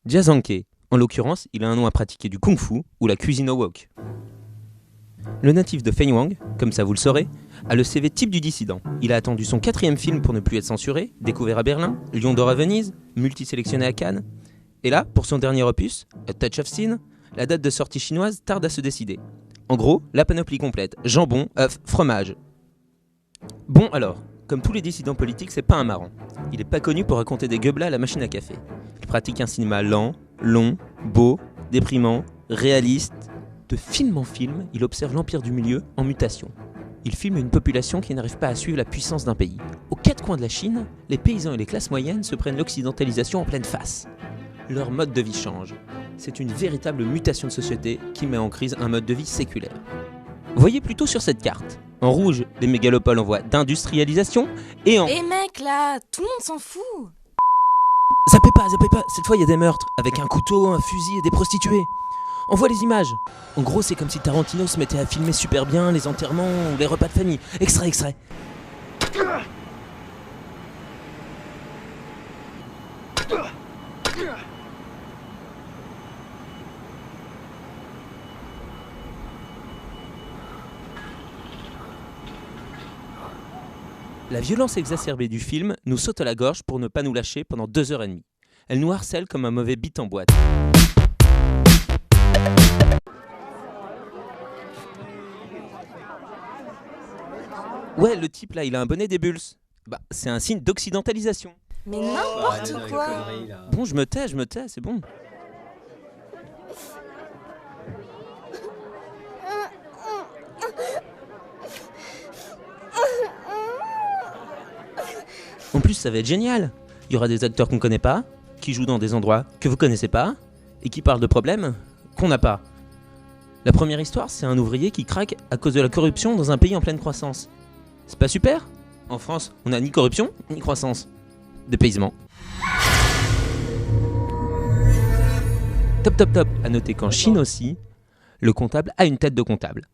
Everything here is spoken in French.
Jiazhangke. En l'occurrence, il a un nom à pratiquer du kung-fu ou la cuisine au wok. Le natif de Feiwang, comme ça vous le saurez, a le CV type du dissident. Il a attendu son 4e film pour ne plus être censuré, découvert à Berlin, Lion d'or à Venise, multisélectionné à Cannes. Et là, pour son dernier opus, A Touch of Sin, la date de sortie chinoise tarde à se décider. En gros, la panoplie complète, jambon, œuf, fromage. Bon alors, comme tous les dissidents politiques, c'est pas un marrant. Il est pas connu pour raconter des gueublas à la machine à café. Il pratique un cinéma lent, long, beau, déprimant, réaliste. De film en film, il observe l'empire du milieu en mutation. Il filme une population qui n'arrive pas à suivre la puissance d'un pays. Aux 4 coins de la Chine, les paysans et les classes moyennes se prennent l'occidentalisation en pleine face. Leur mode de vie change. C'est une véritable mutation de société qui met en crise un mode de vie séculaire. Voyez plutôt sur cette carte. En rouge, les mégalopoles en voie d'industrialisation et en... Eh mec là, tout le monde s'en fout. Zappez pas, cette fois il y a des meurtres, avec un couteau, un fusil et des prostituées. On voit les images. En gros, c'est comme si Tarantino se mettait à filmer super bien les enterrements ou les repas de famille. Extrait. La violence exacerbée du film nous saute à la gorge pour ne pas nous lâcher pendant 2h30. Elle nous harcèle comme un mauvais beat en boîte. Ouais, le type là, il a un bonnet des Bulls. Bah, c'est un signe d'occidentalisation. Mais n'importe quoi. Bon, je me tais, c'est bon. En plus, ça va être génial. Il y aura des acteurs qu'on connaît pas, qui jouent dans des endroits que vous connaissez pas, et qui parlent de problèmes qu'on n'a pas. La première histoire, c'est un ouvrier qui craque à cause de la corruption dans un pays en pleine croissance. C'est pas super ? En France, on n'a ni corruption, ni croissance. Dépaysement. Top. À noter qu'en Chine aussi, le comptable a une tête de comptable.